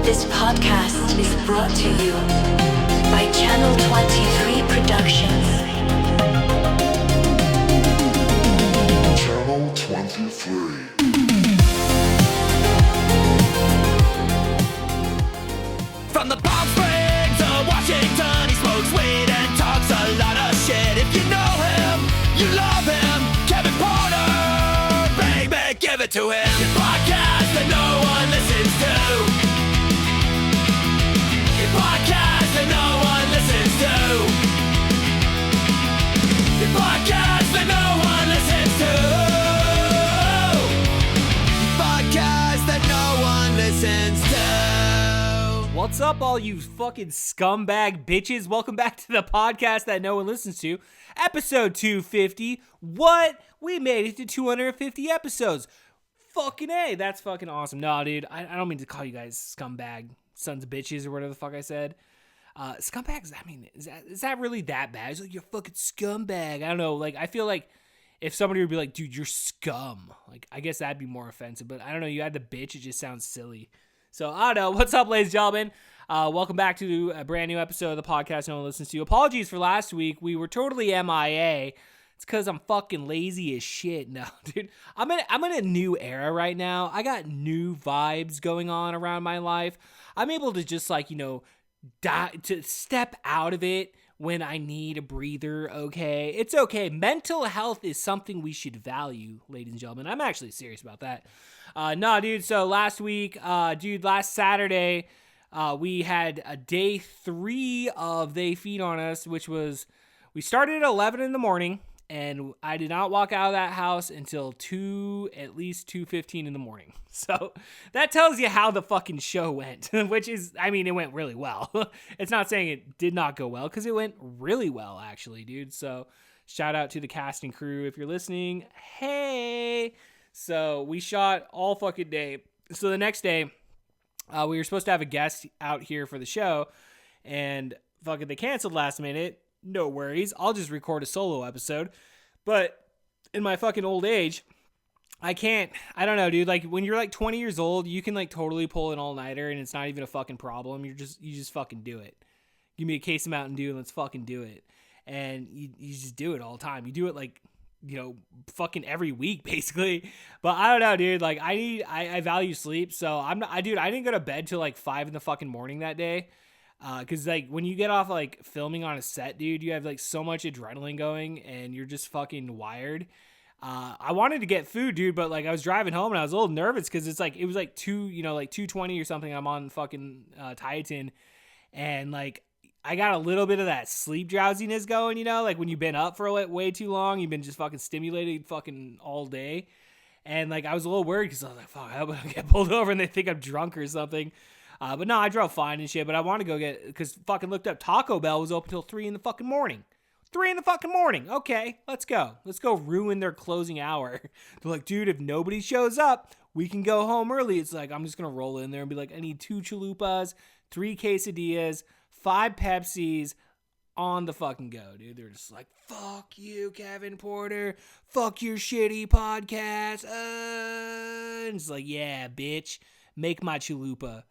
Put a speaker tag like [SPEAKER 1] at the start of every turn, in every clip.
[SPEAKER 1] This podcast is brought to you by Channel 23 Productions.
[SPEAKER 2] Channel 23.
[SPEAKER 3] From the Palm Springs to Washington, he smokes weed and talks a lot of shit. If you know him, you love him. Kevin Porter, baby, give it to him. Your podcast that no one listens to. Your podcast that no one listens to. Your podcast that no one listens to. Your podcast that no one listens to.
[SPEAKER 4] What's up, all you fucking scumbag bitches? Welcome back to the podcast that no one listens to. Episode 250. What? We made it to 250 episodes. Fucking A. That's fucking awesome. No, dude, I don't mean to call you guys scumbag sons of bitches or whatever the fuck I said. Scumbags, I mean, is that really that bad? It's like, you're fucking scumbag. I don't know. Like, I feel like if somebody would be like, dude, you're scum. Like, I guess that'd be more offensive. But I don't know. You add the bitch, it just sounds silly. So, I don't know. What's up, ladies and gentlemen? Welcome back to a brand new episode of the podcast no one listens to. Apologies for last week. We were totally MIA. It's because I'm fucking lazy as shit. No, dude. I'm in a new era right now. I got new vibes going on around my life. I'm able to just, like, to step out of it when I need a breather, okay? It's okay. Mental health is something we should value, ladies and gentlemen. I'm actually serious about that. No, dude, so last week, last Saturday, we had a day 3 of They Feed on Us, which was, we started at 11 in the morning, and I did not walk out of that house until at least 2:15 in the morning. So that tells you how the fucking show went, which is, I mean, it went really well. It's not saying it did not go well, because it went really well, actually, dude. So shout out to the cast and crew if you're listening. Hey! So we shot all fucking day. So the next day, we were supposed to have a guest out here for the show, and fucking they canceled last minute. No worries. I'll just record a solo episode. But in my fucking old age, I don't know, dude. Like, when you're like 20 years old, you can like totally pull an all-nighter and it's not even a fucking problem. You just fucking do it. Give me a case of Mountain Dew and let's fucking do it. And you just do it all the time. You do it like, fucking every week basically. But I don't know, dude. Like, I value sleep. So I didn't go to bed till like 5 in the fucking morning that day. Cause like when you get off like filming on a set, dude, you have like so much adrenaline going and you're just fucking wired. I wanted to get food, dude, but like I was driving home and I was a little nervous cause it was like 2:20 or something. I'm on fucking, Titan, and like I got a little bit of that sleep drowsiness going, like when you've been up for way too long, you've been just fucking stimulated fucking all day. And like, I was a little worried cause I was like, fuck, I hope I don't get pulled over and they think I'm drunk or something. But no, I drove fine and shit, but I want to go because fucking looked up Taco Bell was open till 3 in the fucking morning. 3 in the fucking morning. Okay, let's go. Let's go ruin their closing hour. They're like, dude, if nobody shows up, we can go home early. It's like, I'm just going to roll in there and be like, I need 2 chalupas, 3 quesadillas, 5 Pepsis, on the fucking go, dude. They're just like, fuck you, Kevin Porter. Fuck your shitty podcast. And it's like, yeah, bitch, make my chalupa.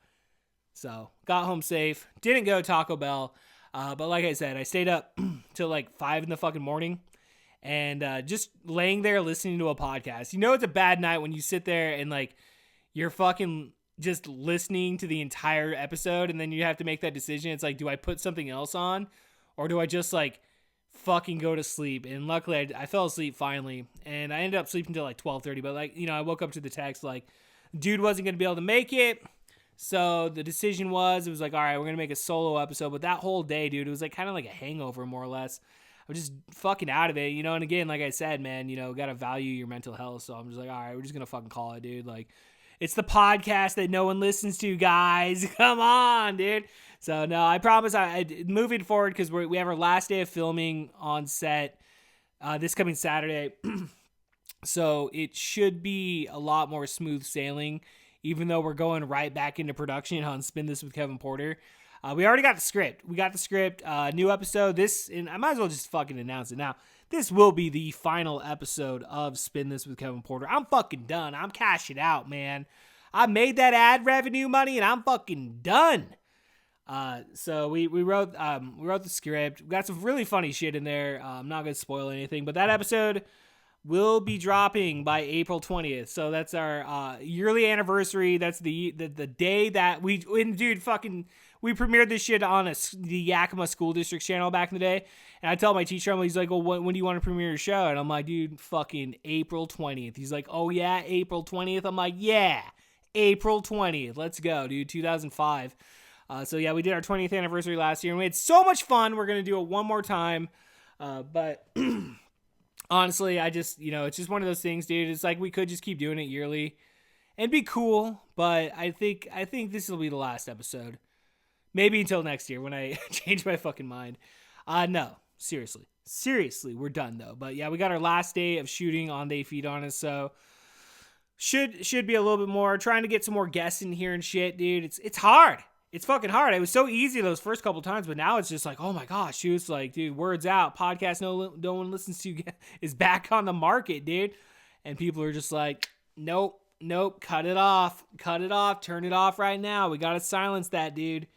[SPEAKER 4] So, got home safe. Didn't go Taco Bell. But like I said, I stayed up till like 5 in the fucking morning. And just laying there listening to a podcast. It's a bad night when you sit there and like you're fucking just listening to the entire episode. And then you have to make that decision. It's like, do I put something else on? Or do I just like fucking go to sleep? And luckily I fell asleep finally. And I ended up sleeping till like 12:30. But like, I woke up to the text like, dude wasn't going to be able to make it. So the decision it was like, all right, we're going to make a solo episode. But that whole day, dude, it was like kind of like a hangover, more or less. I was just fucking out of it, And again, like I said, man, got to value your mental health. So I'm just like, all right, we're just going to fucking call it, dude. Like, it's the podcast that no one listens to, guys. Come on, dude. So, no, I promise moving forward, because we have our last day of filming on set this coming Saturday. So it should be a lot more smooth sailing, even though we're going right back into production on Spin This with Kevin Porter. We already got the script. New episode. And I might as well just fucking announce it now. This will be the final episode of Spin This with Kevin Porter. I'm fucking done. I'm cashing out, man. I made that ad revenue money, and I'm fucking done. So we wrote the script. We got some really funny shit in there. I'm not gonna spoil anything, but that episode will be dropping by April 20th. So that's our yearly anniversary. That's the day that we premiered this shit on the Yakima School District channel back in the day. And I tell my teacher, he's like, well, when do you want to premiere your show? And I'm like, dude, fucking April 20th. He's like, oh yeah, April 20th. I'm like, yeah, April 20th. Let's go, dude. 2005. So yeah, we did our 20th anniversary last year, and we had so much fun. We're gonna do it one more time, but honestly, it's just one of those things, dude. It's like we could just keep doing it yearly, and be cool. But I think this will be the last episode, maybe until next year when I change my fucking mind. No, seriously, we're done though. But yeah, we got our last day of shooting on They Feed on Us, so should be a little bit more. Trying to get some more guests in here and shit, dude. It's hard. It's fucking hard. It was so easy those first couple times, but now it's just like, oh my gosh, dude. It's like, dude, words out. Podcast no one listens to is back on the market, dude. And people are just like, nope, cut it off, turn it off right now. We gotta silence that, dude.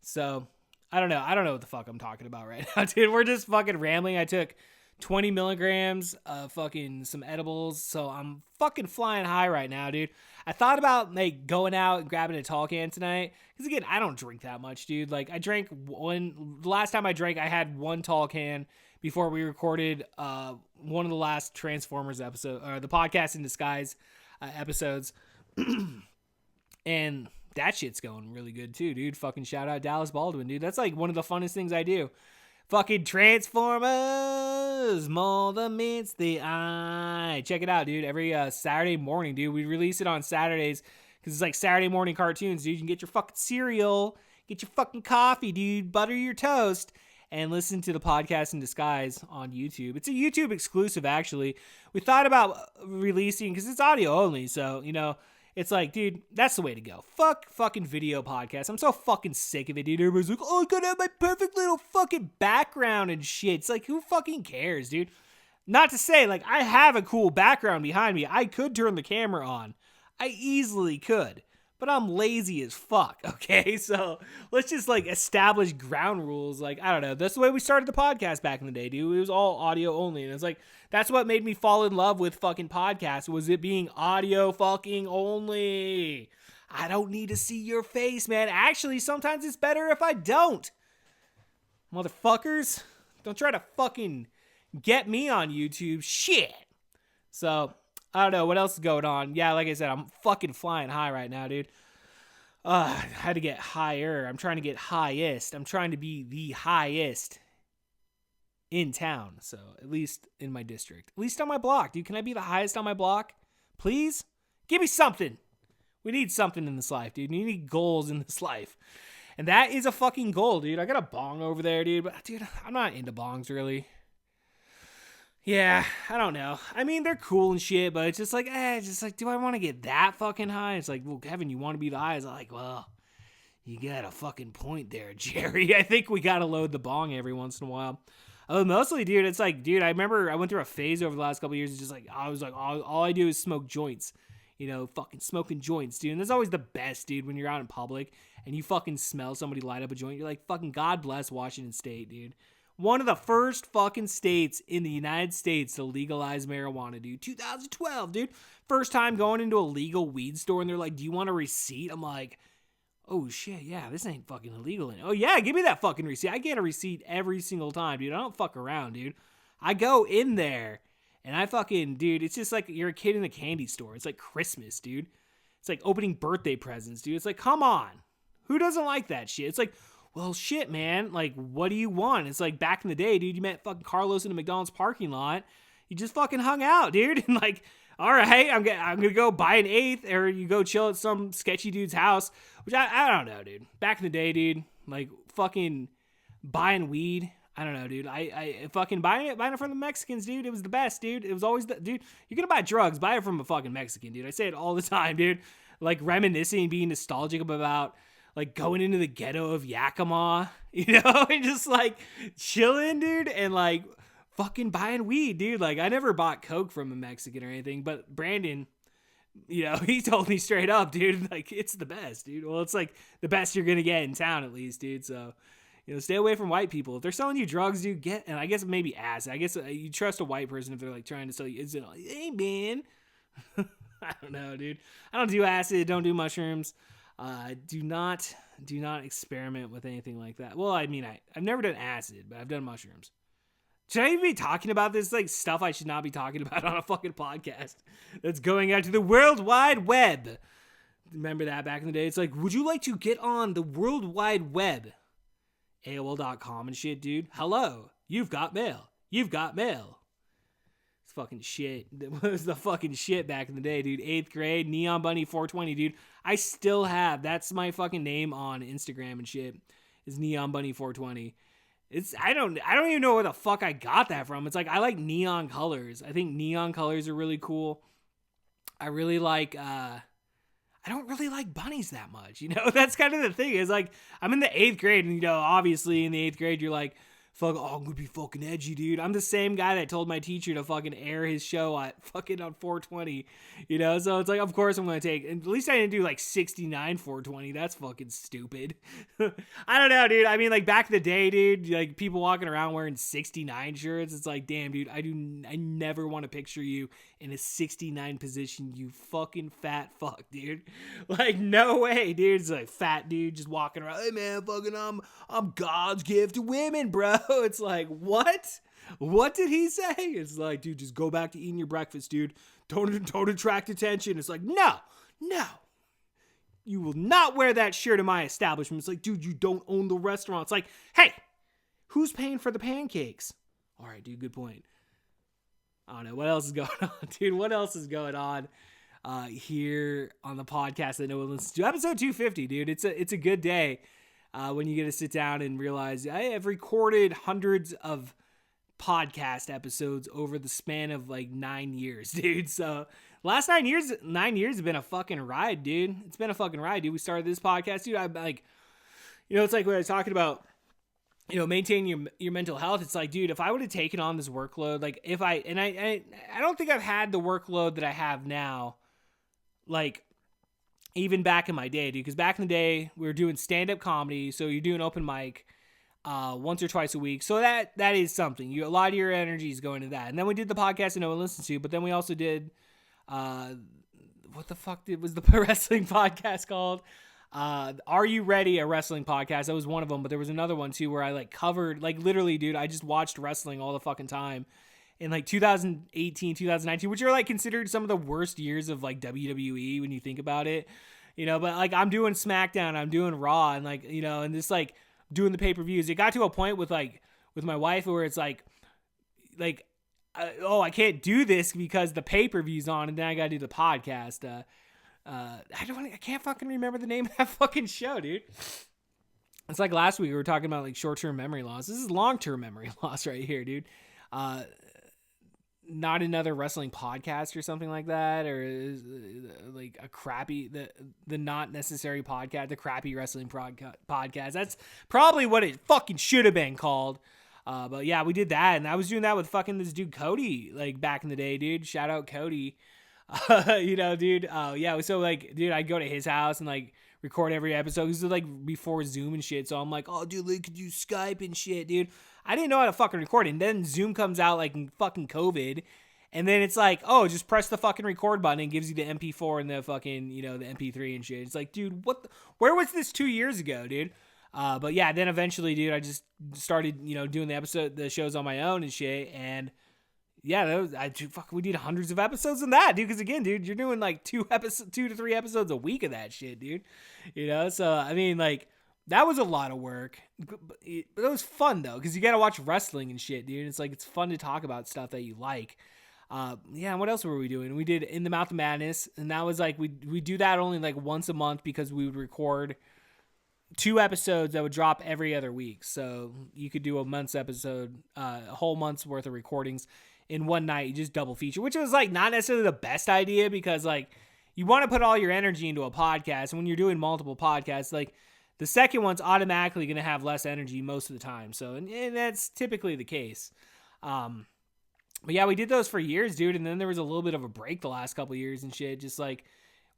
[SPEAKER 4] So I don't know what the fuck I'm talking about right now, dude. We're just fucking rambling. I took 20 milligrams of fucking some edibles, so I'm fucking flying high right now, dude. I thought about like going out and grabbing a tall can tonight, because again, I don't drink that much, dude. Like the last time I drank, I had one tall can before we recorded one of the last Transformers episode, or the Podcast in Disguise episodes. And that shit's going really good too, dude. Fucking shout out Dallas Baldwin, dude. That's like one of the funnest things I do. Fucking Transformers, more than meets the eye. Check it out, dude. Every Saturday morning, dude. We release it on Saturdays because it's like Saturday morning cartoons, dude. You can get your fucking cereal, get your fucking coffee, dude. Butter your toast, and listen to the Podcast in Disguise on YouTube. It's a YouTube exclusive, actually. We thought about releasing, because it's audio only, so, it's like, dude, that's the way to go. Fuck fucking video podcasts. I'm so fucking sick of it, dude. Everybody's like, oh, I gotta have my perfect little fucking background and shit. It's like, who fucking cares, dude? Not to say, like, I have a cool background behind me. I could turn the camera on. I easily could. But I'm lazy as fuck, okay? So let's just, like, establish ground rules. Like, I don't know. That's the way we started the podcast back in the day, dude. It was all audio only. And it's like, that's what made me fall in love with fucking podcasts, was it being audio fucking only. I don't need to see your face, man. Actually, sometimes it's better if I don't. Motherfuckers. Don't try to fucking get me on YouTube. Shit. So, I don't know what else is going on. Yeah, like I said, I'm fucking flying high right now, dude. I had to get higher. I'm trying to get highest. I'm trying to be the highest in town. So, at least in my district. At least on my block, dude. Can I be the highest on my block? Please? Give me something. We need something in this life, dude. We need goals in this life. And that is a fucking goal, dude. I got a bong over there, dude. But, dude, I'm not into bongs, really. Yeah, I don't know. I mean, they're cool and shit, but it's just like, do I want to get that fucking high? It's like, well, Kevin, you want to be the highest? I'm like, well, you got a fucking point there, Jerry. I think we got to load the bong every once in a while. Mostly, dude, it's like, dude, I remember I went through a phase over the last couple of years. It's just like, I was like, all I do is smoke joints. Fucking smoking joints, dude. And that's always the best, dude, when you're out in public and you fucking smell somebody light up a joint. You're like, fucking God bless Washington State, dude. One of the first fucking states in the United States to legalize marijuana, dude. 2012, dude. First time going into a legal weed store, and they're like, do you want a receipt? I'm like, oh shit, yeah, this ain't fucking illegal. Oh yeah, give me that fucking receipt. I get a receipt every single time, dude. I don't fuck around, dude. I go in there, and I fucking, dude, it's just like you're a kid in a candy store. It's like Christmas, dude. It's like opening birthday presents, dude. It's like, come on. Who doesn't like that shit? It's like, well, shit, man. Like, what do you want? It's like back in the day, dude, you met fucking Carlos in a McDonald's parking lot. You just fucking hung out, dude. And like, all right, I'm gonna go buy an eighth, or you go chill at some sketchy dude's house, which I don't know, dude. Back in the day, dude, like fucking buying weed. I don't know, dude. I fucking buying it from the Mexicans, dude. It was the best, dude. It was always dude. You're gonna buy drugs, buy it from a fucking Mexican, dude. I say it all the time, dude. Like reminiscing, being nostalgic about like going into the ghetto of Yakima, you know, and just like chilling, dude, and like fucking buying weed, dude. Like I never bought coke from a Mexican or anything, but Brandon, you know, he told me straight up, dude, like it's the best, dude. Well, it's like the best you're gonna get in town at least, dude. So, you know, stay away from white people. If they're selling you drugs, dude, and I guess maybe acid. I guess you trust a white person if they're like trying to sell you. Is it like, hey man? I don't know, dude. I don't do acid. Don't do mushrooms. Do not experiment with anything like that. Well, I mean, I've never done acid, but I've done mushrooms. Should I even be talking about this like stuff I should not be talking about on a fucking podcast that's going out to the World Wide Web? Remember that back in the day? It's like, would you like to get on the World Wide Web? AOL.com and shit, dude. Hello. You've got mail. You've got mail. It's fucking shit. That was the fucking shit back in the day, dude. 8th grade, Neon Bunny 420, dude. I still have. That's my fucking name on Instagram and shit. Is Neon Bunny 420. I don't even know where the fuck I got that from. It's like I like neon colors. I think neon colors are really cool. I really like I don't really like bunnies that much, you know? That's kind of the thing. Is like I'm in the 8th grade and you know, obviously in the 8th grade you're like, fuck, oh, I'm gonna be fucking edgy, dude. I'm the same guy that told my teacher to fucking air his show at fucking on 420, you know? So it's like, of course I'm gonna take, and at least I didn't do like 69 420. That's fucking stupid. I don't know, dude. I mean, like back in the day, dude, like people walking around wearing 69 shirts. It's like, damn, dude, I never want to picture you in a 69 position, you fucking fat fuck, dude. Like, no way, dude. It's like fat dude just walking around, hey man, fucking I'm God's gift to women, bro. It's like, what? What did he say? It's like, dude, just go back to eating your breakfast, dude. Don't attract attention. It's like, no. You will not wear that shirt in my establishment. It's like, dude, you don't own the restaurant. It's like, hey, who's paying for the pancakes? All right, dude, good point. I don't know. What else is going on, dude? What else is going on here on the podcast that no one listens to? Episode 250, dude. It's a good day. When you get to sit down and realize I have recorded hundreds of podcast episodes over the span of like 9 years, dude. So last 9 years have been a fucking ride, dude. It's been a fucking ride, dude. We started this podcast, dude. I'm like, you know, it's like when I was talking about, you know, maintaining your mental health. It's like, dude, if I would have taken on this workload, like if I don't think I've had the workload that I have now, like, even back in my day, dude, because back in the day, we were doing stand-up comedy, so you're doing open mic once or twice a week. So that is something. A lot of your energy is going to that. And then we did the podcast that no one listens to, but then we also did, what the fuck was the wrestling podcast called? Are You Ready? A wrestling podcast. That was one of them, but there was another one too where I like covered, like literally, dude, I just watched wrestling all the fucking time. In like 2018, 2019, which are like considered some of the worst years of like WWE when you think about it, you know, but like I'm doing SmackDown, I'm doing Raw, and like, you know, and just like doing the pay-per-views. It got to a point with my wife where it's like, oh, I can't do this because the pay-per-view's on and then I got to do the podcast. I can't fucking remember the name of that fucking show, dude. It's like last week we were talking about like short-term memory loss. This is long-term memory loss right here, dude. Not Another Wrestling Podcast or something like that, or like a crappy, the Not Necessary Podcast, the crappy wrestling podcast. That's probably what it fucking should have been called. But yeah, we did that, and I was doing that with fucking this dude Cody, like back in the day, dude. Shout out Cody. You know, dude. Yeah, so like, dude, I'd go to his house and like record every episode. This is like before Zoom and shit. So I'm like, oh, dude, like, could you Skype and shit, dude? I didn't know how to fucking record it. And then Zoom comes out like in fucking COVID. And then it's like, oh, just press the fucking record button and gives you the MP4 and the fucking, you know, the MP3 and shit. It's like, dude, where was this 2 years ago, dude? But yeah, then eventually, dude, I just started, you know, doing the shows on my own and shit. And yeah, we did hundreds of episodes in that, dude. Because again, dude, you're doing like 2 to 3 episodes a week of that shit, dude. You know, so I mean, like, that was a lot of work, but it was fun though, because you gotta watch wrestling and shit, dude. It's like, it's fun to talk about stuff that you like. Yeah, and what else were we doing? We did In the Mouth of Madness, and that was like, we do that only like once a month because we would record 2 episodes that would drop every other week. So you could do a month's episode, a whole month's worth of recordings in one night. You just double feature, which was like not necessarily the best idea, because like you want to put all your energy into a podcast, and when you're doing multiple podcasts, like the second one's automatically going to have less energy most of the time. So, and that's typically the case. But yeah, we did those for years, dude. And then there was a little bit of a break the last couple years and shit. Just like,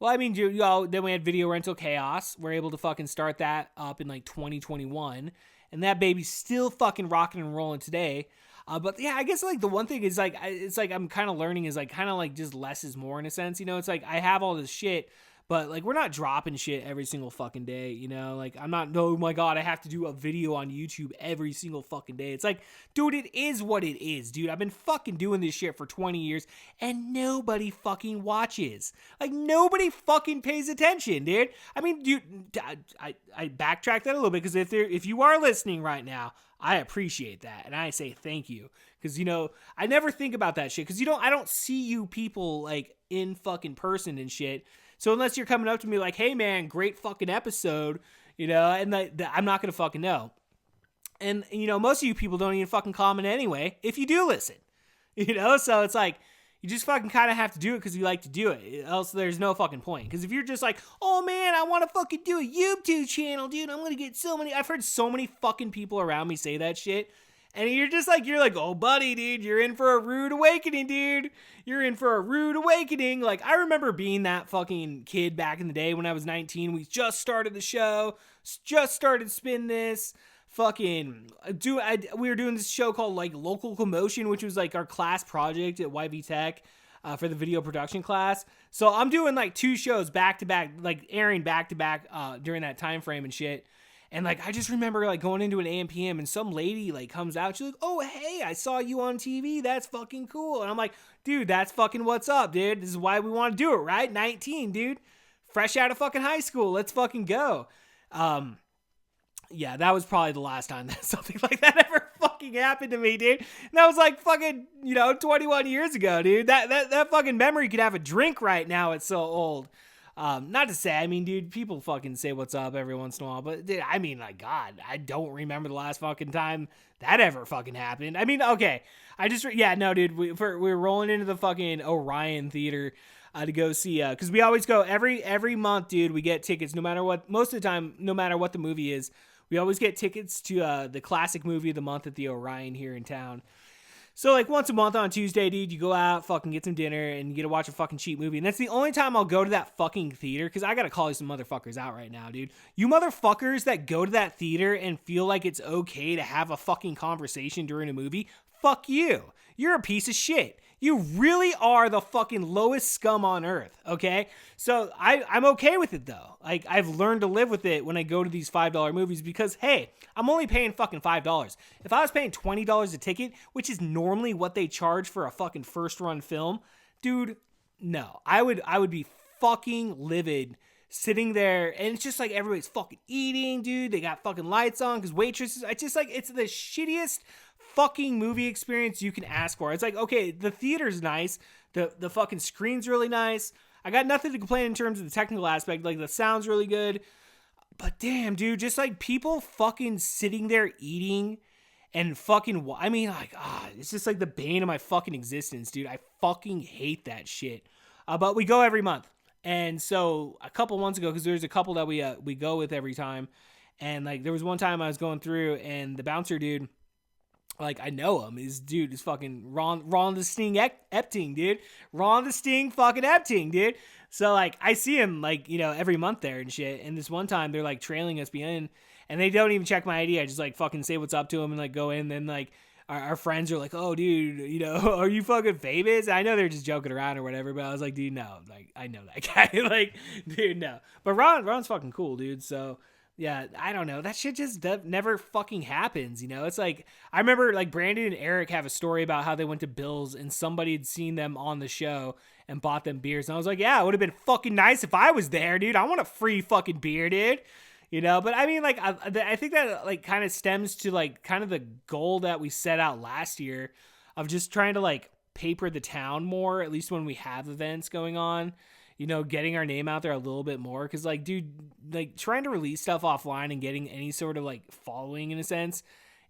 [SPEAKER 4] well, I mean, then we had Video Rental Chaos. We're able to fucking start that up in like 2021. And that baby's still fucking rocking and rolling today. But yeah, I guess like the one thing is like, it's like I'm kind of learning is like kind of like just less is more in a sense. You know, it's like I have all this shit, but like we're not dropping shit every single fucking day, you know? Like I'm not, oh my God, I have to do a video on YouTube every single fucking day. It's like, dude, it is what it is, dude. I've been fucking doing this shit for 20 years and nobody fucking watches. Like nobody fucking pays attention, dude. I mean, dude, I backtrack that a little bit because if you are listening right now, I appreciate that. And I say thank you. Because, you know, I never think about that shit. Because, I don't see you people like in fucking person and shit. So unless you're coming up to me like, hey man, great fucking episode, you know, and I'm not going to fucking know. And, you know, most of you people don't even fucking comment anyway, if you do listen, you know? So it's like, you just fucking kind of have to do it because you like to do it. Else there's no fucking point. Because if you're just like, oh man, I want to fucking do a YouTube channel, dude. I'm going to get so many. I've heard so many fucking people around me say that shit. And you're like, oh buddy, dude, you're in for a rude awakening, dude. You're in for a rude awakening. Like, I remember being that fucking kid back in the day when I was 19. We just started the show, just started Spin This. Fucking we were doing this show called like Local Commotion, which was like our class project at YV Tech for the video production class. So I'm doing like 2 shows back to back, like airing back to back during that time frame and shit. And like I just remember like going into an AM/PM and some lady like comes out, she's like, "Oh hey, I saw you on TV. That's fucking cool." And I'm like, "Dude, that's fucking what's up, dude. This is why we want to do it, right? 19, dude, fresh out of fucking high school. Let's fucking go." Yeah, that was probably the last time that something like that ever fucking happened to me, dude. And that was like fucking, 21 years ago, dude. That fucking memory could have a drink right now. It's so old. Not to say, I mean, dude, people fucking say what's up every once in a while, but dude, I mean, like, God, I don't remember the last fucking time that ever fucking happened. I mean, okay, dude, we were rolling into the fucking Orion Theater to go see, because we always go every month, dude. We get tickets no matter what. Most of the time, no matter what the movie is, we always get tickets to the classic movie of the month at the Orion here in town. So, like, once a month on Tuesday, dude, you go out, fucking get some dinner, and you get to watch a fucking cheap movie. And that's the only time I'll go to that fucking theater, because I gotta call you some motherfuckers out right now, dude. You motherfuckers that go to that theater and feel like it's okay to have a fucking conversation during a movie, fuck you. You're a piece of shit. You really are the fucking lowest scum on earth, okay? So I'm okay with it, though. Like, I've learned to live with it when I go to these $5 movies because, hey, I'm only paying fucking $5. If I was paying $20 a ticket, which is normally what they charge for a fucking first-run film, dude, no. I would be fucking livid sitting there, and it's just like everybody's fucking eating, dude. They got fucking lights on because waitresses, it's just like, it's the shittiest fucking movie experience you can ask for. It's like, okay, the theater's nice, the fucking screen's really nice. I got nothing to complain in terms of the technical aspect, like the sound's really good. But damn, dude, just like people fucking sitting there eating and fucking, I mean, like, it's just like the bane of my fucking existence, dude. I fucking hate that shit. But we go every month. And so a couple months ago, because there's a couple that we go with every time. And like there was one time I was going through and the bouncer dude, like, I know him. His dude is fucking Ron the Sting Epting, dude. Ron the Sting fucking Epting, dude. So, like, I see him, like, every month there and shit. And this one time, they're, like, trailing us behind. And they don't even check my ID. I just, like, fucking say what's up to him and, like, go in. And then, like, our friends are like, oh, dude, are you fucking famous? I know they're just joking around or whatever. But I was like, dude, no. Like, I know that guy. Like, dude, no. But Ron's fucking cool, dude. So yeah, I don't know. That shit just never fucking happens, It's like, I remember, like, Brandon and Eric have a story about how they went to Bill's and somebody had seen them on the show and bought them beers. And I was like, yeah, it would have been fucking nice if I was there, dude. I want a free fucking beer, dude. But I mean, like, I think that, like, kind of stems to, like, kind of the goal that we set out last year of just trying to, like, paper the town more, at least when we have events going on. Getting our name out there a little bit more. Cause like, dude, like trying to release stuff offline and getting any sort of like following in a sense,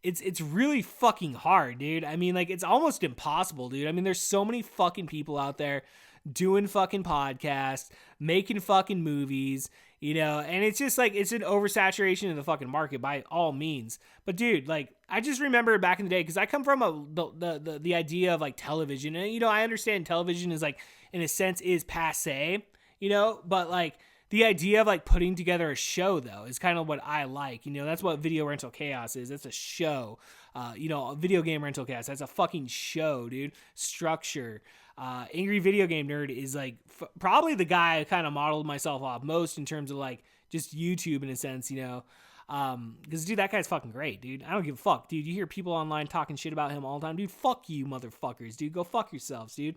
[SPEAKER 4] it's really fucking hard, dude. I mean, like, it's almost impossible, dude. I mean, there's so many fucking people out there doing fucking podcasts, making fucking movies, and it's just like, it's an oversaturation in the fucking market by all means. But dude, like, I just remember back in the day, because I come from the idea of like television, and I understand television is like, in a sense, is passe, but like the idea of like putting together a show though is kind of what I like. That's what Video Rental Chaos is. It's a show. Video Game Rental Chaos, that's a fucking show, dude. Structure. Angry Video Game Nerd is like probably the guy I kind of modeled myself off most in terms of like just YouTube in a sense, because dude, that guy's fucking great, dude. I don't give a fuck, dude. You hear people online talking shit about him all the time, dude. Fuck you, motherfuckers, dude. Go fuck yourselves, dude.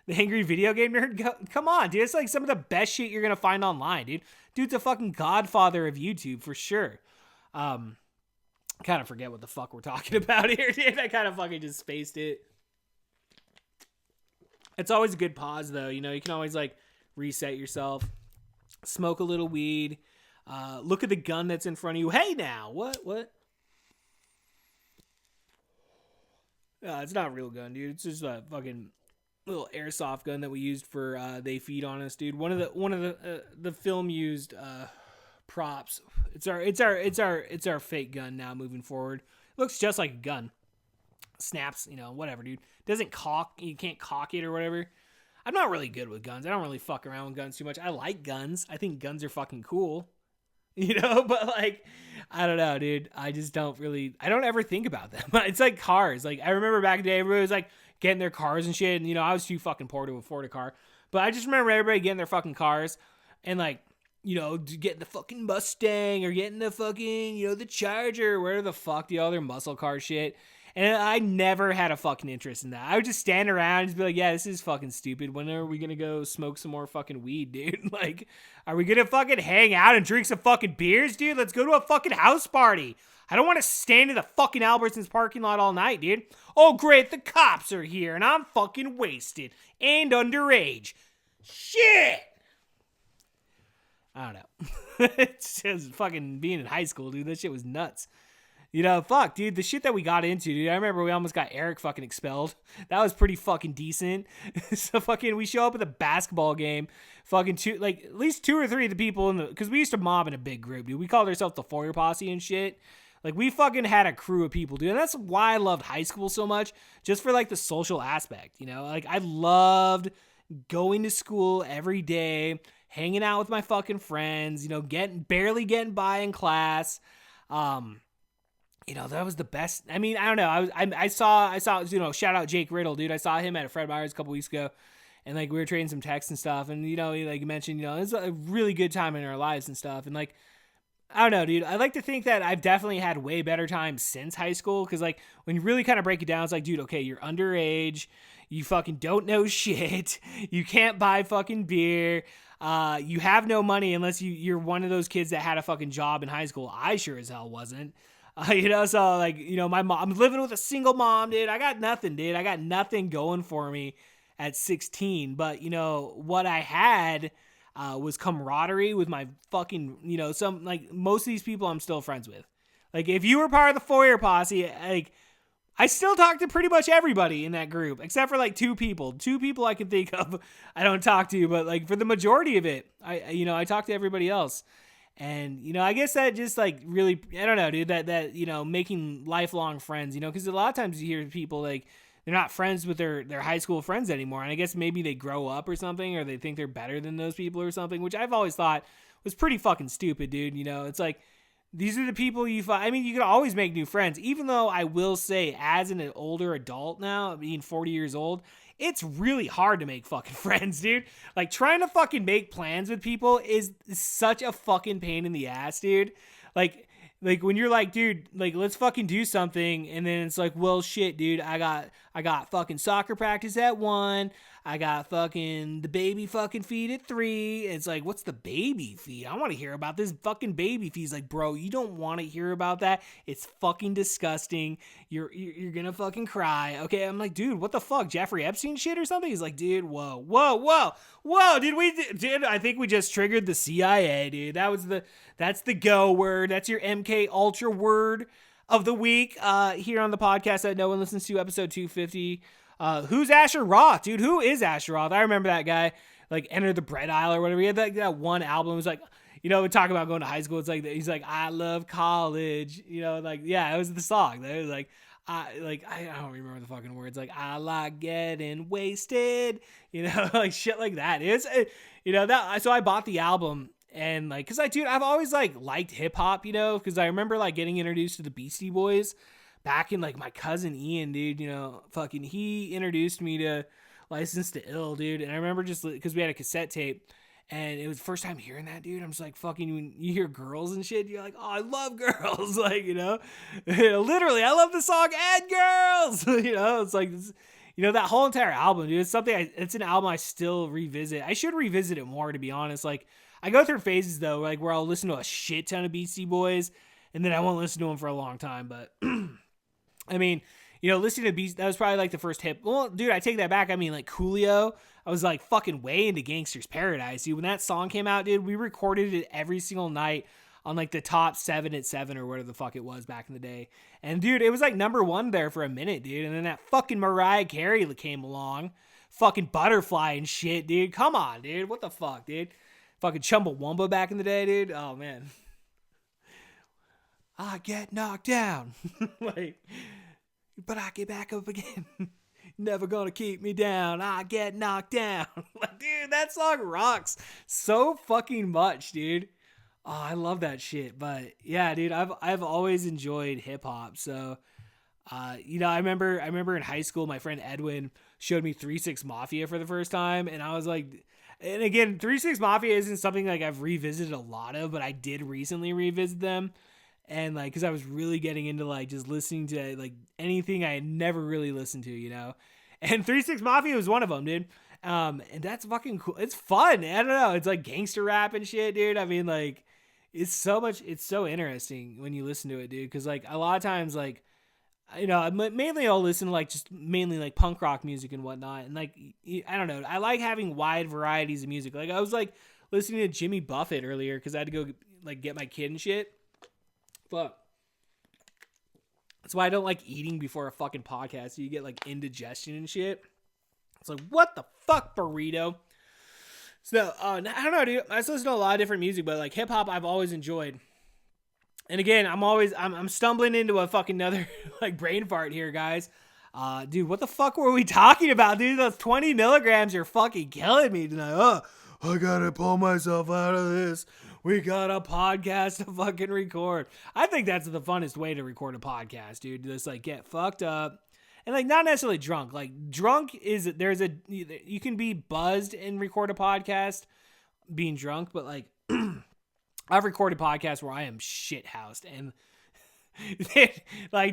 [SPEAKER 4] The Angry Video Game Nerd, come on, dude. It's like some of the best shit you're gonna find online, dude. Dude's a fucking godfather of YouTube for sure. Kind of forget what the fuck we're talking about here, dude. I kind of fucking just spaced it. It's always a good pause, though. You can always, like, reset yourself. Smoke a little weed. Look at the gun that's in front of you. Hey, now. What? It's not a real gun, dude. It's just a fucking little airsoft gun that we used for They Feed on Us, dude. One of the film used props. It's our fake gun now moving forward. Looks just like a gun. Snaps, whatever, dude. Doesn't cock. You can't cock it or whatever. I'm not really good with guns. I don't really fuck around with guns too much. I like guns. I think guns are fucking cool. But like, I don't know, dude. I just don't ever think about them. It's like cars. Like, I remember back in the day, everybody was like getting their cars and shit. And, I was too fucking poor to afford a car. But I just remember everybody getting their fucking cars and like, getting the fucking Mustang or getting the fucking, the Charger or whatever the fuck, all their muscle car shit. And I never had a fucking interest in that. I would just stand around and just be like, yeah, this is fucking stupid. When are we going to go smoke some more fucking weed, dude? Like, are we going to fucking hang out and drink some fucking beers, dude? Let's go to a fucking house party. I don't want to stand in the fucking Albertsons parking lot all night, dude. Oh, great, the cops are here and I'm fucking wasted and underage. Shit! I don't know. It's just fucking being in high school, dude. That shit was nuts. Fuck, dude, the shit that we got into, dude. I remember we almost got Eric fucking expelled. That was pretty fucking decent. So fucking, we show up at the basketball game, fucking at least 2 or 3 of the people because we used to mob in a big group, dude. We called ourselves the Foyer Posse and shit. Like, we fucking had a crew of people, dude. And that's why I loved high school so much, just for like the social aspect, Like, I loved going to school every day, hanging out with my fucking friends, barely getting by in class. That was the best. I mean, I don't know. I saw, shout out Jake Riddle, dude. I saw him at Fred Meyer's a couple weeks ago, and like we were trading some texts and stuff. And like you mentioned, it was a really good time in our lives and stuff. And like, I don't know, dude. I like to think that I've definitely had way better times since high school, because like when you really kind of break it down, it's like, dude, okay, you're underage, you fucking don't know shit, you can't buy fucking beer. You have no money unless you're one of those kids that had a fucking job in high school. I sure as hell wasn't. So like, my mom, I'm living with a single mom, dude. I got nothing, dude. I got nothing going for me at 16. But, what I had was camaraderie with my fucking, some, like, most of these people I'm still friends with. Like, if you were part of the Foyer Posse, like, I still talk to pretty much everybody in that group, except for like 2 people. 2 people I can think of I don't talk to, but like for the majority of it, I talk to everybody else. And, I guess that just like really, I don't know, dude, that making lifelong friends, because a lot of times you hear people like they're not friends with their high school friends anymore. And I guess maybe they grow up or something, or they think they're better than those people or something, which I've always thought was pretty fucking stupid, dude. It's like, these are the people you find. I mean, you can always make new friends, even though I will say, as an older adult now, being 40 years old, it's really hard to make fucking friends, dude. Like, trying to fucking make plans with people is such a fucking pain in the ass, dude. Like when you're like, dude, like, let's fucking do something, and then it's like, well, shit, dude, I got fucking soccer practice at 1. I got fucking the baby fucking feed at 3. It's like, what's the baby feed? I want to hear about this fucking baby feed. He's like, bro, you don't want to hear about that. It's fucking disgusting. You're gonna fucking cry. Okay, I'm like, dude, what the fuck? Jeffrey Epstein shit or something? He's like, dude, whoa. Dude, I think we just triggered the CIA, dude. That's the go word. That's your MK Ultra word of the week here on the podcast that no one listens to, episode 250. Who's Asher Roth, dude? Who is Asher Roth? I remember that guy, like, Enter the Bread Aisle or whatever. He had that one album. It was like, we talk about going to high school. It's like, he's like, I love college, like, yeah, it was the song. It was like, I don't remember the fucking words. Like, I like getting wasted, like shit like that. So I bought the album and like, cause I've always like liked hip hop, cause I remember like getting introduced to the Beastie Boys back in like my cousin Ian, dude, fucking, he introduced me to License to Ill, dude. And I remember just cause we had a cassette tape. And it was the first time hearing that, dude. I'm just like, fucking, when you hear girls and shit, you're like, oh, I love girls. Like, literally, I love the song and girls. It's like, that whole entire album, dude. It's an album I still revisit. I should revisit it more, to be honest. Like, I go through phases, though, like where I'll listen to a shit ton of Beastie Boys, and then I won't listen to them for a long time. But, I mean, listening to Beastie, that was probably like the first hip. Well, dude, I take that back. I mean, like, Coolio. I was like fucking way into Gangsta's Paradise, dude. When that song came out, dude, we recorded it every single night on like the top 7 at 7 or whatever the fuck it was back in the day. And dude, it was like number 1 there for a minute, dude. And then that fucking Mariah Carey came along, fucking Butterfly and shit, dude. Come on, dude. What the fuck, dude? Fucking Chumbawamba back in the day, dude. Oh man, I get knocked down, like, but I get back up again. Never gonna keep me down. I get knocked down. Like, dude, that song rocks so fucking much, dude. Oh, I love that shit. But yeah, dude, I've always enjoyed hip hop. So, I remember in high school, my friend Edwin showed me 3 6 Mafia for the first time, and I was like, and again, 3 6 Mafia isn't something like I've revisited a lot of, but I did recently revisit them. And like, cause I was really getting into like just listening to like anything I had never really listened to, and 3 6 Mafia was one of them, dude. And that's fucking cool. It's fun. I don't know. It's like gangster rap and shit, dude. I mean, like, it's so interesting when you listen to it, dude. Cause like a lot of times, like, mainly I'll listen to like just mainly like punk rock music and whatnot. And like, I don't know. I like having wide varieties of music. Like I was like listening to Jimmy Buffett earlier cause I had to go like get my kid and shit. But that's why I don't like eating before a fucking podcast. So you get like indigestion and shit. It's like, what the fuck, burrito? So, I don't know, dude. I listen to a lot of different music, but like hip hop, I've always enjoyed. And again, I'm stumbling into a fucking another like brain fart here, guys. Dude, what the fuck were we talking about, dude? Those 20 milligrams are fucking killing me tonight. I gotta pull myself out of this. We got a podcast to fucking record. I think that's the funnest way to record a podcast, dude. Just like get fucked up and like not necessarily drunk. Like drunk is you can be buzzed and record a podcast being drunk, but like I've recorded podcasts where I am shithoused and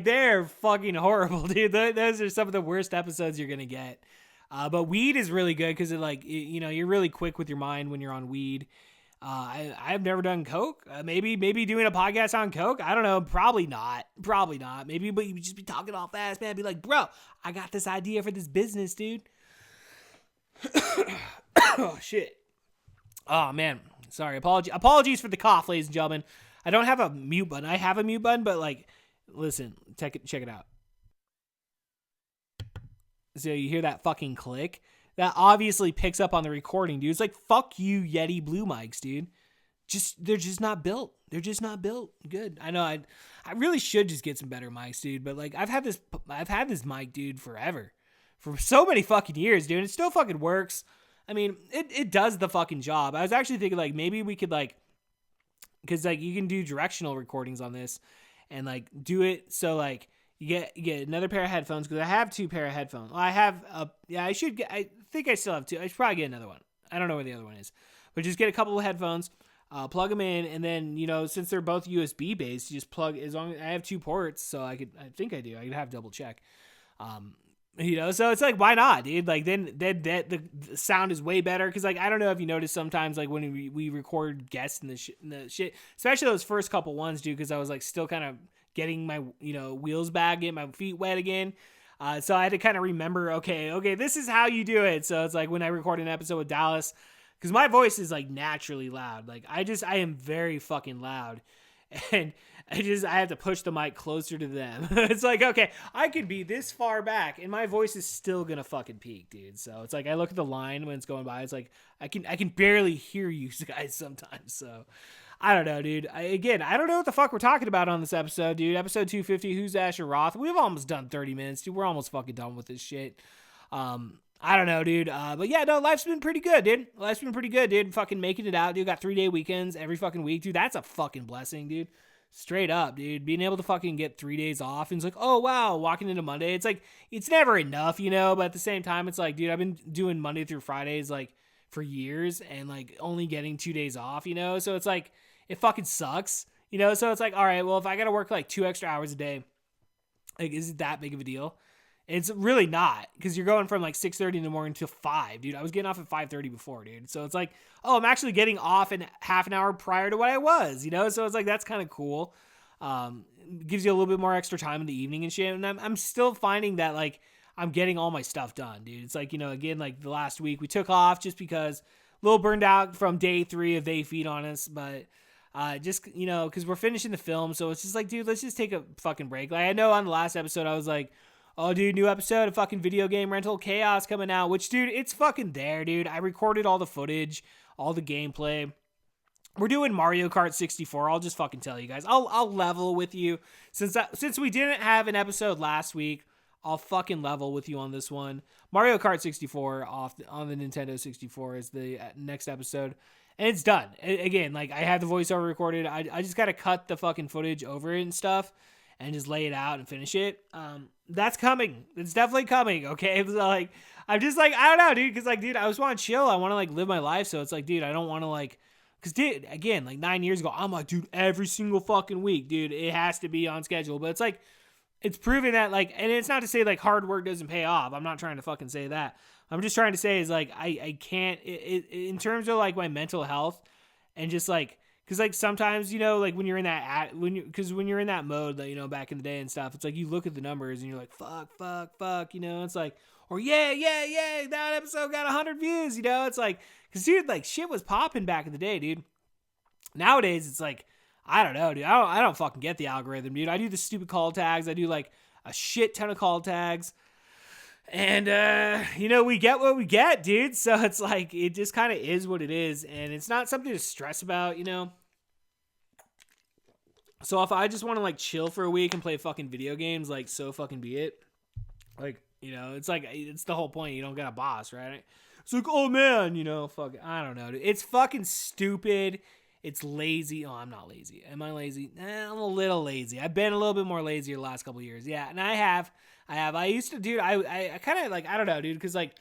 [SPEAKER 4] they're fucking horrible, dude. Those are some of the worst episodes you're gonna get. But weed is really good because you're really quick with your mind when you're on weed. I've never done coke. Maybe doing a podcast on coke. I don't know. Probably not. Maybe, but you would just be talking all fast, man. Be like, bro, I got this idea for this business, dude. Oh shit. Oh man. Sorry. Apologies for the cough, ladies and gentlemen. I don't have a mute button. I have a mute button, but like, listen, check it out. So you hear that fucking click? That obviously picks up on the recording, dude. It's like, fuck you, Yeti Blue mics, dude. They're just not built. They're just not built good. I know I really should just get some better mics, dude. But like, I've had this mic, dude, forever. For so many fucking years, dude. It still fucking works. I mean, it does the fucking job. I was actually thinking like, maybe we could like, cause like you can do directional recordings on this and like do it. So like, you get another pair of headphones because I have 2 pair of headphones. Well, I think I still have 2. I should probably get another one. I don't know where the other one is, but just get a couple of headphones, plug them in, and then since they're both USB based, you just plug. As long as I have 2 ports, so I think I do. I could have double check. So it's like, why not, dude? Like then the sound is way better because like I don't know if you notice sometimes like when we record guests and the shit, especially those first couple ones, dude, because I was like still kind of getting my wheels back, getting my feet wet again. So I had to kind of remember, okay, this is how you do it. So it's like when I record an episode with Dallas, because my voice is like naturally loud. Like I am very fucking loud. and I have to push the mic closer to them. It's like, okay, I could be this far back and my voice is still gonna fucking peak, dude. So it's like I look at the line when it's going by, it's like I can barely hear you guys sometimes. So I don't know, dude. I don't know what the fuck we're talking about on this episode, dude. Episode 250, Who's Asher Roth? We've almost done 30 minutes, dude. We're almost fucking done with this shit. I don't know, dude. But yeah, no, life's been pretty good, dude. Life's been pretty good, dude. Fucking making it out, dude. Got 3-day weekends every fucking week, dude. That's a fucking blessing, dude. Straight up, dude. Being able to fucking get 3 days off. And it's like, oh, wow, walking into Monday. It's like, it's never enough, you know? But at the same time, it's like, dude, I've been doing Monday through Fridays, like, for years. And, like, only getting 2 days off, you know? So it's like, it fucking sucks, you know? So it's like, all right, well, if I got to work, like, 2 extra hours a day, like, is it that big of a deal? It's really not, because you're going from like 6:30 in the morning till 5, dude. I was getting off at 5:30 before, dude. So it's like, oh, I'm actually getting off in half an hour prior to what I was, you know? So it's like, that's kind of cool. Gives you a little bit more extra time in the evening and shit. And I'm still finding that, like, I'm getting all my stuff done, dude. It's like, you know, again, like the last week we took off just because a little burned out from day 3 of They Feed on Us, but just, you know, because we're finishing the film. So it's just like, dude, let's just take a fucking break. Like, I know on the last episode I was like, oh, dude, new episode of fucking Video Game Rental Chaos coming out, which, dude, it's fucking there, dude. I recorded all the footage, all the gameplay. We're doing Mario Kart 64. I'll just fucking tell you guys. I'll level with you. Since we didn't have an episode last week, I'll fucking level with you on this one. Mario Kart 64 on the Nintendo 64 is the next episode. And it's done. Again, like, I have the voiceover recorded. I just got to cut the fucking footage over it and stuff and just lay it out and finish it. That's coming. It's definitely coming, okay? It's like, I'm just like, I don't know, dude, because, like, dude, I just want to chill. I want to, like, live my life, so it's like, dude, I don't want to, like, because, dude, again, like, 9 years ago, I'm like, dude, every single fucking week, dude, it has to be on schedule, but it's like, it's proven that, like, and it's not to say, like, hard work doesn't pay off. I'm not trying to fucking say that. I'm just trying to say is, like, I can't, in terms of, like, my mental health, and just, like, because, like, sometimes, you know, like, when you're in that, when you're in that mode, like, you know, back in the day and stuff, it's like, you look at the numbers and you're like, fuck, you know, it's like, or yeah, that episode got 100 views, you know, it's like, because, dude, like, shit was popping back in the day, dude. Nowadays, it's like, I don't know, dude, I don't fucking get the algorithm, dude. I do the stupid call tags, I do, like, a shit ton of call tags, and, you know, we get what we get, dude. So it's like, it just kind of is what it is. And it's not something to stress about, you know? So if I just want to, like, chill for a week and play fucking video games, like, so fucking be it. Like, you know, it's like, it's the whole point. You don't got a boss, right? It's like, oh man, you know, fuck, I don't know, dude. It's fucking stupid. It's lazy. Oh, I'm not lazy. Am I lazy? I'm a little lazy. I've been a little bit more lazy the last couple of years. Yeah, and I have. I used to, dude, I kind of, like, I don't know, dude, because, like,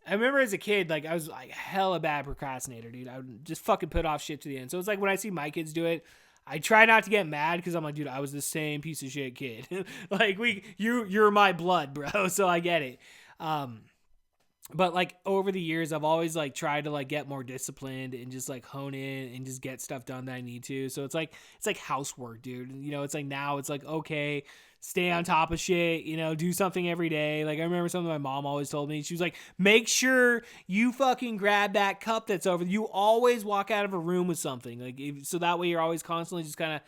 [SPEAKER 4] I remember as a kid, like, I was, like, hella bad procrastinator, dude. I would just fucking put off shit to the end. So it's like when I see my kids do it, I try not to get mad because I'm like, dude, I was the same piece of shit kid. Like, you're my blood, bro, so I get it. But, like, over the years, I've always, like, tried to, like, get more disciplined and just, like, hone in and just get stuff done that I need to. So it's like housework, dude. You know, it's like, now it's like, okay, stay on top of shit, you know, do something every day. Like, I remember something my mom always told me. She was like, make sure you fucking grab that cup that's over. You always walk out of a room with something. Like, so that way you're always constantly just kind of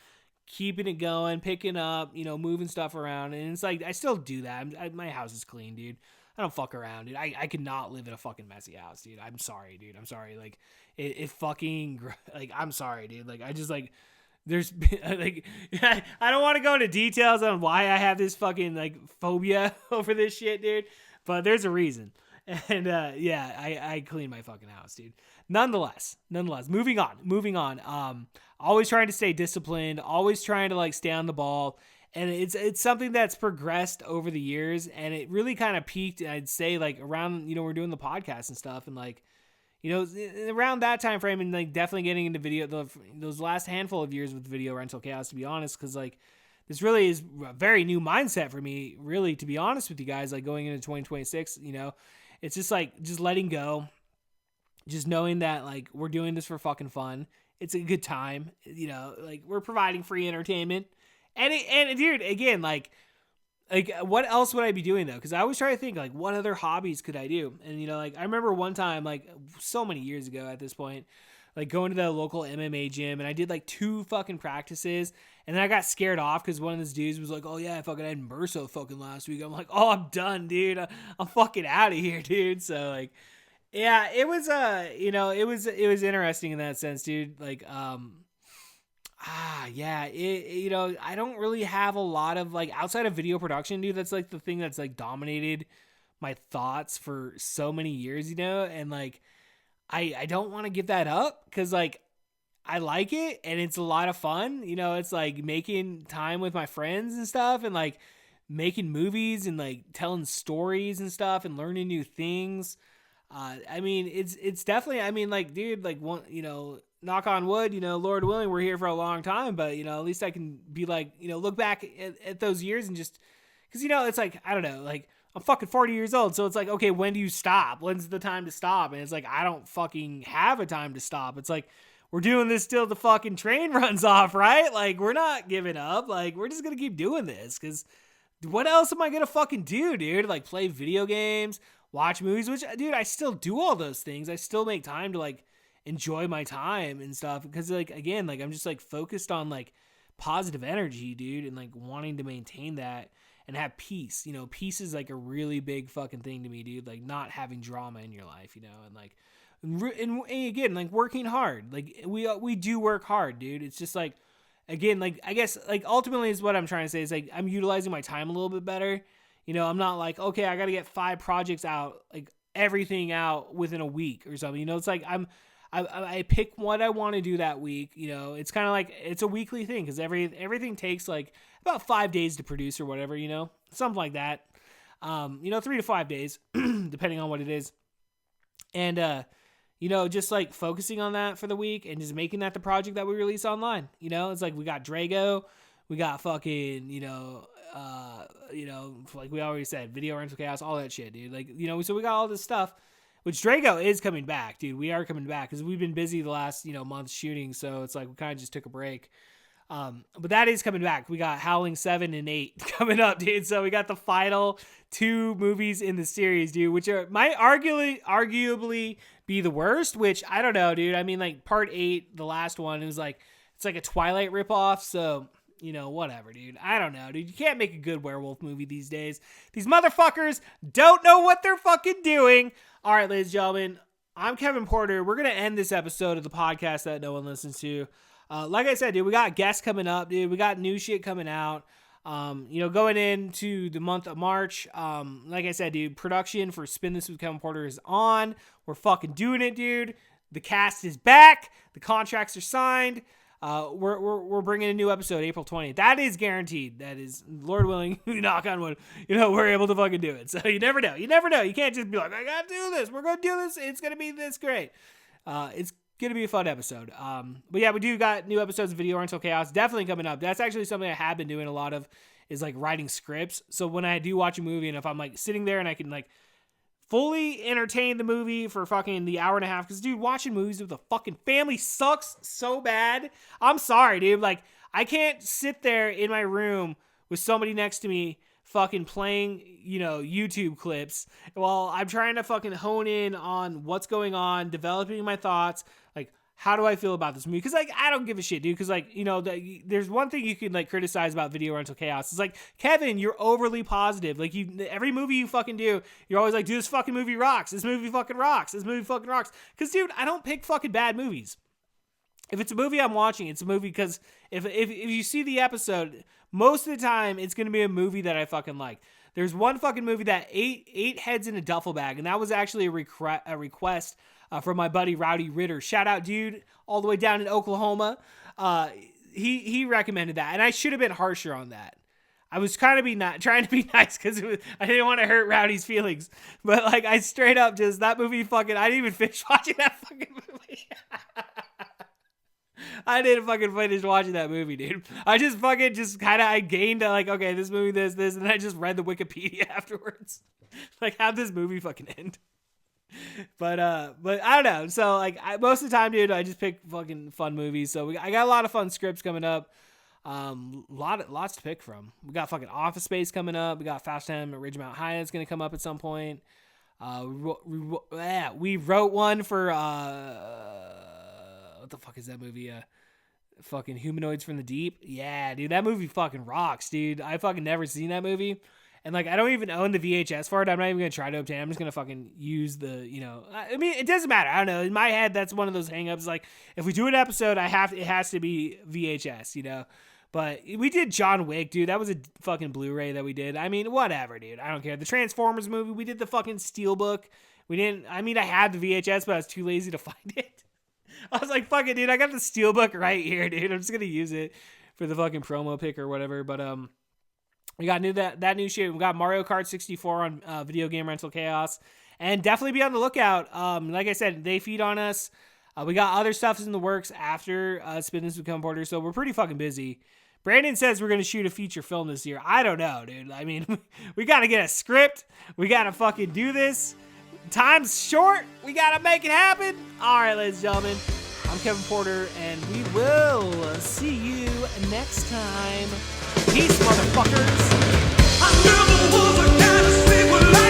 [SPEAKER 4] keeping it going, picking up, you know, moving stuff around. And it's like, I still do that. My house is clean, dude. I don't fuck around, dude. I could not live in a fucking messy house, dude. I'm sorry, dude. I'm sorry. Like, it fucking, like, I'm sorry, dude. Like, I just, like, there's, like, I don't want to go into details on why I have this fucking, like, phobia over this shit, dude. But there's a reason. And, yeah, I clean my fucking house, dude. Nonetheless, moving on. Always trying to stay disciplined, always trying to, like, stay on the ball. And it's something that's progressed over the years, and it really kind of peaked, I'd say, like, around, you know, we're doing the podcast and stuff, and, like, you know, around that time frame, and, like, definitely getting into those last handful of years with Video Rental Chaos, to be honest, because, like, this really is a very new mindset for me, really, to be honest with you guys, like, going into 2026, you know, it's just, like, just letting go, just knowing that, like, we're doing this for fucking fun, it's a good time, you know, like, we're providing free entertainment. And dude, again, like, what else would I be doing, though? Because I always try to think, like, what other hobbies could I do? And, you know, like, I remember one time, like, so many years ago at this point, like going to the local MMA gym, and I did like 2 fucking practices, and then I got scared off because one of those dudes was like, oh yeah, I fucking had MRSA fucking last week. I'm like, oh, I'm done, dude. I'm fucking out of here, dude. So like, yeah, it was it was interesting in that sense, dude. Like, yeah, I don't really have a lot of like outside of video production, dude. That's like the thing that's like dominated my thoughts for so many years, and like I don't want to give that up because like I like it and it's a lot of fun. It's like making time with my friends and stuff, and like making movies and like telling stories and stuff and learning new things. I mean, it's definitely, I mean, like, dude, like, one, knock on wood, Lord willing, we're here for a long time, but, at least I can be like, look back at those years and just, because, it's like, I don't know, like, I'm fucking 40 years old, so it's like, okay, when do you stop? When's the time to stop? And it's like, I don't fucking have a time to stop. It's like, we're doing this till the fucking train runs off, right? Like, we're not giving up. Like, we're just gonna keep doing this, because what else am I gonna fucking do, dude? Like, play video games, watch movies, which, dude, I still do all those things. I still make time to, like, enjoy my time and stuff, because, like, again, like, I'm just, like, focused on, like, positive energy, dude, and, like, wanting to maintain that and have peace. Peace is, like, a really big fucking thing to me, dude, like, not having drama in your life, and, like, and again, like, working hard. Like, we do work hard, dude. It's just, like, again, like, I guess, like, ultimately is what I'm trying to say is, like, I'm utilizing my time a little bit better. I'm not like, okay, I got to get 5 projects out, like everything out within a week or something. It's like I pick what I want to do that week. It's kind of like it's a weekly thing because everything takes like about 5 days to produce or whatever. Something like that. 3 to 5 days, depending on what it is. And just like focusing on that for the week and just making that the project that we release online. It's like we got Drago, we got fucking like we already said, video rental chaos, all that shit, dude. Like, so we got all this stuff, which Drago is coming back, dude. We are coming back because we've been busy the last, month shooting. So it's like we kind of just took a break. But that is coming back. We got Howling 7 and 8 coming up, dude. So we got the final 2 movies in the series, dude, which might arguably be the worst, which I don't know, dude. I mean, like part 8, the last one, it's like a Twilight ripoff. So, whatever, dude. I don't know, dude. You can't make a good werewolf movie these days. These motherfuckers don't know what they're fucking doing. All right, ladies and gentlemen, I'm Kevin Porter. We're going to end this episode of the podcast that no one listens to. Like I said, dude, we got guests coming up, dude. We got new shit coming out. Going into the month of March. Like I said, dude, production for Spin This with Kevin Porter is on. We're fucking doing it, dude. The cast is back. The contracts are signed. We're bringing a new episode April 20th. That is guaranteed. That is, Lord willing, knock on wood, we're able to fucking do it. So you never know. You can't just be like, I gotta do this. We're gonna do this. It's gonna be this great. It's gonna be a fun episode. But yeah, we do got new episodes of Video Rental Chaos definitely coming up. That's actually something I have been doing a lot of, is like writing scripts. So when I do watch a movie, and if I'm like sitting there and I can like fully entertain the movie for fucking the hour and a half. Because, dude, watching movies with a fucking family sucks so bad. I'm sorry, dude. Like, I can't sit there in my room with somebody next to me fucking playing, YouTube clips while I'm trying to fucking hone in on what's going on, developing my thoughts. Like, how do I feel about this movie? Because, like, I don't give a shit, dude. Because, like, there's one thing you can, like, criticize about Video Rental Chaos. It's like, Kevin, you're overly positive. Like, every movie you fucking do, you're always like, dude, this fucking movie rocks. This movie fucking rocks. This movie fucking rocks. Because, dude, I don't pick fucking bad movies. If it's a movie I'm watching, it's a movie because if you see the episode, most of the time, it's going to be a movie that I fucking like. There's one fucking movie that ate heads in a duffel bag, and that was actually a request from my buddy Rowdy Ritter. Shout out, dude, all the way down in Oklahoma. He recommended that, and I should have been harsher on that. I was trying to be nice because I didn't want to hurt Rowdy's feelings. But like, I straight up just, that movie fucking, I didn't even finish watching that fucking movie. I didn't fucking finish watching that movie, dude. I just fucking I gained like, okay, this movie, this, and then I just read the Wikipedia afterwards. Like, how'd this movie fucking end? But I don't know. So like, most of the time, dude, I just pick fucking fun movies. So I got a lot of fun scripts coming up. Lots to pick from. We got fucking Office Space coming up. We got Fast Time at Ridgemount High that's gonna come up at some point. We wrote one for what the fuck is that movie? Fucking Humanoids from the Deep. Yeah, dude, that movie fucking rocks, dude. I fucking never seen that movie. And, like, I don't even own the VHS for it. I'm not even going to try to obtain it. I'm just going to fucking use the, I mean, it doesn't matter. I don't know. In my head, that's one of those hangups. Like, if we do an episode, it has to be VHS, But we did John Wick, dude. That was a fucking Blu-ray that we did. I mean, whatever, dude. I don't care. The Transformers movie, we did the fucking Steelbook. I had the VHS, but I was too lazy to find it. I was like, fuck it, dude. I got the Steelbook right here, dude. I'm just going to use it for the fucking promo pick or whatever. But, we got that new shit. We got Mario Kart 64 on Video Game Rental Chaos. And definitely be on the lookout. Like I said, they feed on us. We got other stuff in the works after Spin This Become Porter, so we're pretty fucking busy. Brandon says we're going to shoot a feature film this year. I don't know, dude. I mean, we got to get a script. We got to fucking do this. Time's short. We got to make it happen. All right, ladies and gentlemen. I'm Kevin Porter, and we will see you next time. Peace, motherfuckers.
[SPEAKER 3] I never was a kind of sleep